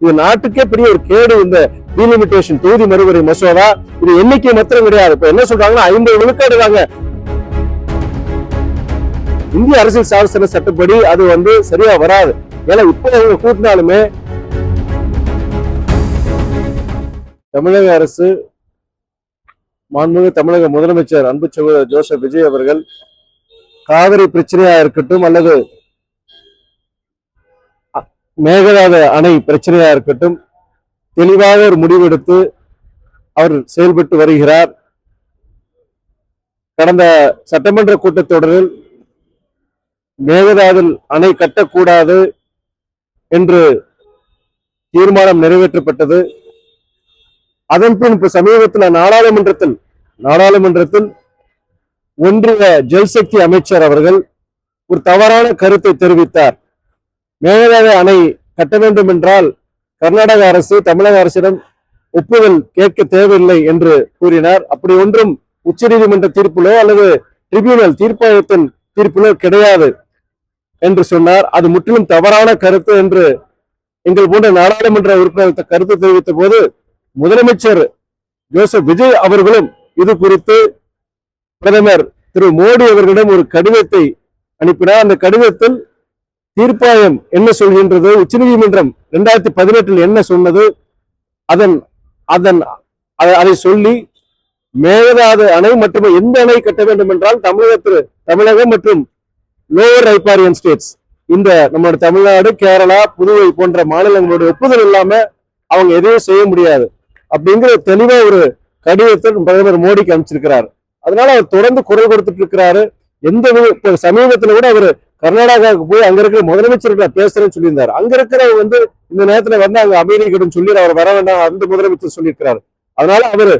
இது நாட்டுக்கே பெரிய ஒரு கேடு. இந்த டீலிமிட்டேஷன் தொகுதி மறுவரை மசோதா இது எண்ணிக்கை மாத்திரம் கிடையாது. இப்ப என்ன சொல்றாங்கன்னா 50 விழுக்காடு தாங்க. இந்திய அரசியல் சாசன சட்டப்படி அது சரியா வராது. ஏன்னா இப்ப அவங்க கூட்டினாலுமே தமிழக அரசு மாண்புமிகு தமிழக முதலமைச்சர் அன்பு சகோதரர் ஜோசப் விஜய் அவர்கள் காவிரி பிரச்சனையா இருக்கட்டும் அல்லது மேகதாது அணை பிரச்சனையா இருக்கட்டும் தெளிவாக ஒரு முடிவெடுத்து அவர் செயல்பட்டு வருகிறார். கடந்த சட்டமன்ற கூட்டத்தொடரில் மேகதாது அணை கட்டக்கூடாது என்று தீர்மானம் நிறைவேற்றப்பட்டது. அதன்பின் இப்ப சமீபத்தில் நாடாளுமன்றத்தில் ஒன்றிய ஜல்சக்தி அமைச்சர் அவர்கள் ஒரு தவறான கருத்தை தெரிவித்தார். மேகதாது அணை கட்ட வேண்டும் என்றால் கர்நாடக அரசு தமிழக அரசிடம் ஒப்புதல் கேட்க தேவையில்லை என்று கூறினார். அப்படி ஒன்றும் உச்சநீதிமன்ற தீர்ப்பிலோ அல்லது ட்ரிபியூனல் தீர்ப்பாயத்தின் தீர்ப்பிலோ கிடையாது என்று சொன்னார். அது முற்றிலும் தவறான கருத்து என்று எங்கள் போன்ற நாடாளுமன்ற உறுப்பினர் கருத்து தெரிவித்த போது முதலமைச்சர் ஜோசப் விஜய் அவர்களும் இது குறித்து பிரதமர் திரு மோடி அவர்களிடம் ஒரு கடிதத்தை அனுப்பினார். அந்த கடிதத்தில் தீர்ப்பாயம் என்ன சொல்கின்றது, உச்சநீதிமன்றம் 2018 என்ன சொன்னது, அதை சொல்லி மேகதாது அணை மற்றும் எந்த அணை கட்ட வேண்டும் என்றால் தமிழகம் மற்றும் லோவர் ரைபாரியன் ஸ்டேட்ஸ், இந்த நம்மளுடைய தமிழ்நாடு, கேரளா, புதுவை போன்ற மாநிலங்களுடைய ஒப்புதல் இல்லாம அவங்க எதையும் செய்ய முடியாது அப்படிங்கிற தெளிவா ஒரு கடிதத்தை பிரதமர் மோடிக்கு அனுப்பிச்சிருக்கிறார். அதனால அவர் தொடர்ந்து குரல் கொடுத்துட்டு இருக்கிறாரு. சமீபத்துல கூட அவர் கர்நாடகாவுக்கு போய் அங்க இருக்கிற முதலமைச்சர்கிட்ட பேசுறேன்னு சொல்லியிருந்தாரு. அங்க இருக்கிறவர் இந்த நேரத்துல அங்க அமெரிக்கிடம் சொல்லி அவர் வர வேண்டாம் அந்த முதலமைச்சர் சொல்லியிருக்கிறாரு. அதனால அவரு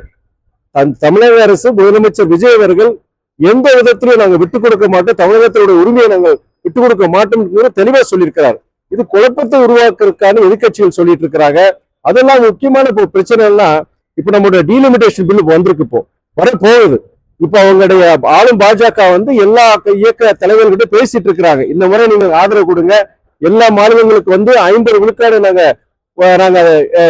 தமிழக அரசு முதலமைச்சர் விஜய் அவர்கள் எந்த விதத்திலையும் நாங்க விட்டுக் கொடுக்க மாட்டோம், தமிழகத்தோட உரிமையை நாங்கள் விட்டுக் கொடுக்க மாட்டோம் தெளிவா சொல்லியிருக்கிறார். இது குழப்பத்தை உருவாக்குறதுக்கான எதிர்கட்சிகள் சொல்லிட்டு இருக்கிறாங்க. அதெல்லாம் முக்கியமான பிரச்சனை எல்லாம் இப்ப நம்மளுடைய டீலிமிட்டேஷன் பில் வந்திருக்கு, இப்போ வரப்போகுது. இப்ப அவங்களுடைய ஆளும் பாஜக எல்லா இயக்க தலைவர்கிட்ட பேசிட்டு இருக்கிறாங்க. இந்த முறை நீங்க ஆதரவு கொடுங்க, எல்லா மாநிலங்களுக்கு 50 விழுக்காடு நாங்க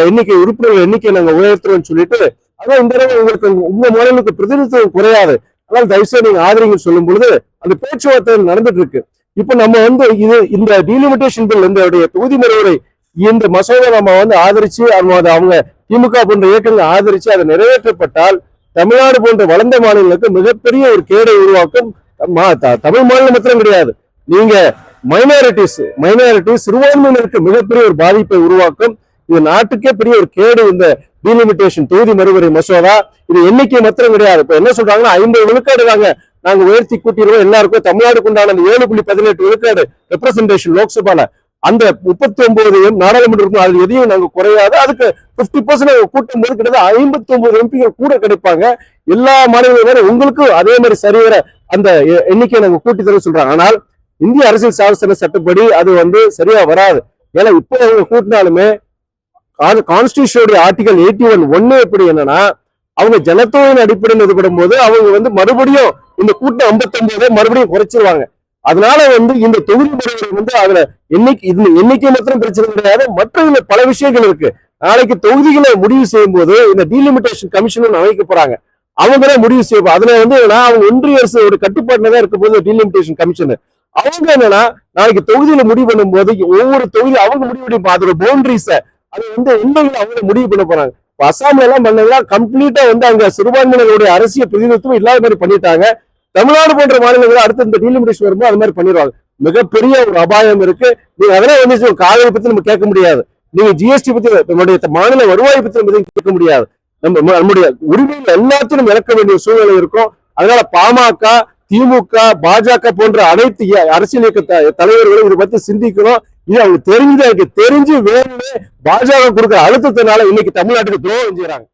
எண்ணிக்கை உறுப்பினர்கள் எண்ணிக்கை நாங்க உயர்த்துறோம்னு சொல்லிட்டு, அதான் இந்த தடவை உங்களுக்கு உங்க மாநிலங்களுக்கு பிரதிநிதித்துவம் குறையாது, அதனால தயவுசெய்து நீங்க ஆதரவுன்னு சொல்லும் பொழுது அந்த பேச்சுவார்த்தை நடந்துட்டு இருக்கு. இப்ப நம்ம இந்த டீலிமிட்டேஷன் பில் இந்த தொகுதி மறுவரை இந்த மசோதா நம்ம ஆதரிச்சு அவங்க திமுக போன்ற இயக்கங்கள் ஆதரிச்சு அதை நிறைவேற்றப்பட்டால் தமிழ்நாடு போன்ற வளர்ந்த மாநிலங்களுக்கு மிகப்பெரிய ஒரு கேடை உருவாக்கும். தமிழ் மாநிலம் மாத்திரம் கிடையாது, நீங்க மைனாரிட்டிஸ் சிறுபான்மையினருக்கு மிகப்பெரிய ஒரு பாதிப்பை உருவாக்கும். இது நாட்டுக்கே பெரிய ஒரு கேடு. இந்த டீலிமிட்டேஷன் தொகுதி மறுவரை மசோதா இது எண்ணிக்கை மாத்திரம் கிடையாது. இப்ப என்ன சொல்றாங்கன்னா 50 விழுக்காடு நாங்க உயர்த்தி கூட்டிடுவோம் எல்லாருக்கும். தமிழ்நாடுக்கு உண்டான 7.18 விழுக்காடு ரெப்ரசன்டேஷன் லோக்சபால அந்த 39 நாடாளுமன்றம் அது எதையும் நாங்க குறையாது. அதுக்கு 50% கூட்டும் போது கிட்டத்தட்ட 59 எம்பிகள் கூட கிடைப்பாங்க. எல்லா மாநிலங்களும் உங்களுக்கு அதே மாதிரி சரிவர அந்த எண்ணிக்கையை நாங்க கூட்டி தர சொல்றாங்க. ஆனால் இந்திய அரசியல் சாசன சட்டப்படி அது சரியா வராது. ஏன்னா இப்போ அவங்க கூட்டினாலுமே கான்ஸ்டிடியூஷனுடைய ஆர்டிகல் 81 எப்படி என்னன்னா அவங்க ஜனத்தொகையின் அடிப்படையில் இதுபடும் போது அவங்க மறுபடியும் இந்த கூட்டம் 59 மறுபடியும் குறைச்சிருவாங்க. அதனால இந்த தொகுதி முறைகள் அதுல எண்ணிக்கை மாத்திரம் பிரச்சனை கிடையாது, மற்ற பல விஷயங்கள் இருக்கு. நாளைக்கு தொகுதிகளை முடிவு செய்யும் போது இந்த டீலிமிட்டேஷன் கமிஷன் அமைக்க போறாங்க, அவங்களே முடிவு செய்வோம். அதுல அவங்க ஒன்றிய அரசு ஒரு கட்டுப்பாட்டுல தான் இருக்க போது டீலிமிட்டேஷன் கமிஷன். அவங்க என்னன்னா நாளைக்கு தொகுதியில முடிவு பண்ணும் போது ஒவ்வொரு தொகுதி அவங்க முடிவு அதோட பவுண்டரிஸ அது எண்ணிக்கையில அவங்க முடிவு பண்ண போறாங்க. அசாம்ல எல்லாம் பண்ணா கம்ப்ளீட்டா அங்க சிறுபான்மையினருடைய அரசியல் பிரதிநிதித்துவம் இல்லாத மாதிரி பண்ணிட்டாங்க. தமிழ்நாடு போன்ற மாநிலங்கள் அடுத்த இந்த டீலிமிட்டேஷன் வரும்போது அது மாதிரி பண்ணிடுவாங்க. மிகப்பெரிய ஒரு அபாயம் இருக்கு. நீங்க அதெல்லாம் காவிரி பத்தி நம்ம கேட்க முடியாது, நீங்க ஜிஎஸ்டி பத்தி நம்முடைய மாநில வருவாய் பத்தி நம்ம கேட்க முடியாது. நம்முடைய உரிமைகள் எல்லாத்தையும் இழக்க வேண்டிய சூழ்நிலை இருக்கும். அதனால பாமக, திமுக, பாஜக போன்ற அனைத்து அரசியல் இயக்க தலைவர்களும் இதை பத்தி சிந்திக்கணும். இது அவங்க தெரிஞ்சு வேணுமே பாஜக கொடுக்கிற அழுத்தத்தினால இன்னைக்கு தமிழ்நாட்டுக்கு துரோகம் செய்யறாங்க.